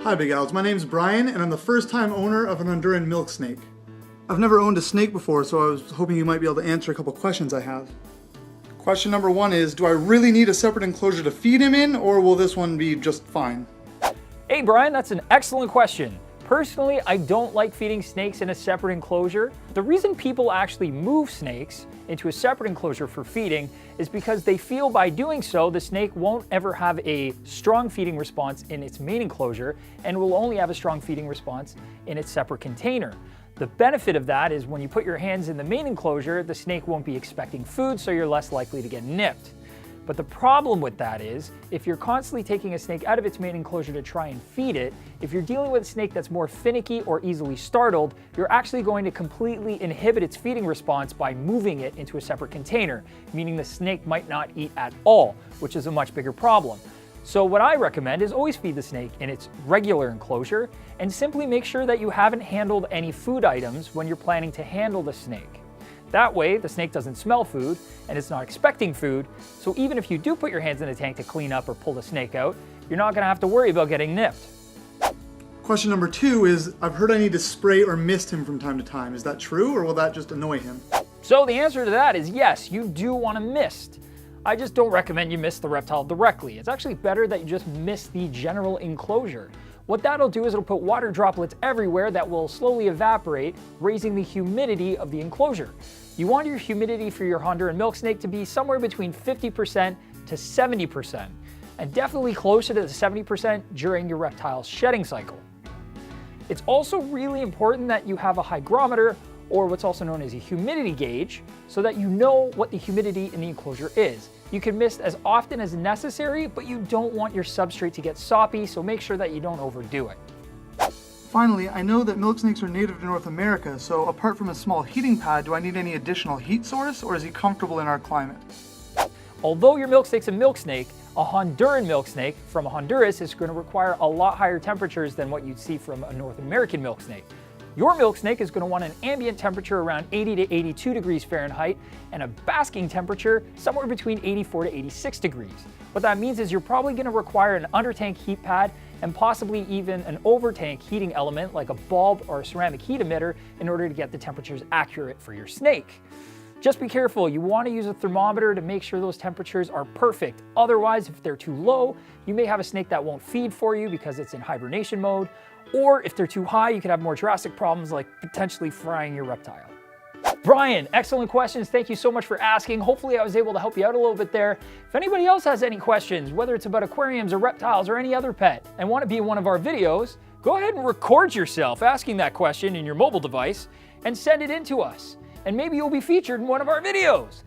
Hi Big Owls, my name's Brian and I'm the first time owner of an Honduran milk snake. I've never owned a snake before, so I was hoping you might be able to answer a couple questions I have. Question number one is, do I really need a separate enclosure to feed him in, or will this one be just fine? Hey Brian, that's an excellent question. Personally, I don't like feeding snakes in a separate enclosure. The reason people actually move snakes into a separate enclosure for feeding is because they feel by doing so, the snake won't ever have a strong feeding response in its main enclosure and will only have a strong feeding response in its separate container. The benefit of that is when you put your hands in the main enclosure, the snake won't be expecting food, so you're less likely to get nipped. But the problem with that is, if you're constantly taking a snake out of its main enclosure to try and feed it, if you're dealing with a snake that's more finicky or easily startled, you're actually going to completely inhibit its feeding response by moving it into a separate container, meaning the snake might not eat at all, which is a much bigger problem. So what I recommend is always feed the snake in its regular enclosure and simply make sure that you haven't handled any food items when you're planning to handle the snake. That way, the snake doesn't smell food and it's not expecting food, so even if you do put your hands in the tank to clean up or pull the snake out, you're not going to have to worry about getting nipped. Question number two is, I've heard I need to spray or mist him from time to time. Is that true, or will that just annoy him? So the answer to that is yes, you do want to mist. I just don't recommend you mist the reptile directly. It's actually better that you just mist the general enclosure. What that'll do is it'll put water droplets everywhere that will slowly evaporate, raising the humidity of the enclosure. You want your humidity for your Honduran milk snake to be somewhere between 50% to 70%, and definitely closer to the 70% during your reptile's shedding cycle. It's also really important that you have a hygrometer, or what's also known as a humidity gauge, so that you know what the humidity in the enclosure is. You can mist as often as necessary, but you don't want your substrate to get soppy, so make sure that you don't overdo it. Finally, I know that milk snakes are native to North America, so apart from a small heating pad, do I need any additional heat source, or is he comfortable in our climate? Although your milk snake's a milk snake, a Honduran milk snake from Honduras is going to require a lot higher temperatures than what you'd see from a North American milk snake. Your milk snake is going to want an ambient temperature around 80 to 82 degrees Fahrenheit and a basking temperature somewhere between 84 to 86 degrees. What that means is you're probably going to require an under-tank heat pad and possibly even an over-tank heating element like a bulb or a ceramic heat emitter in order to get the temperatures accurate for your snake. Just be careful, you want to use a thermometer to make sure those temperatures are perfect. Otherwise, if they're too low, you may have a snake that won't feed for you because it's in hibernation mode, or if they're too high, you could have more drastic problems like potentially frying your reptile. Brian, excellent questions. Thank you so much for asking. Hopefully I was able to help you out a little bit there. If anybody else has any questions, whether it's about aquariums or reptiles or any other pet, and want to be in one of our videos, go ahead and record yourself asking that question in your mobile device and send it in to us. And maybe you'll be featured in one of our videos.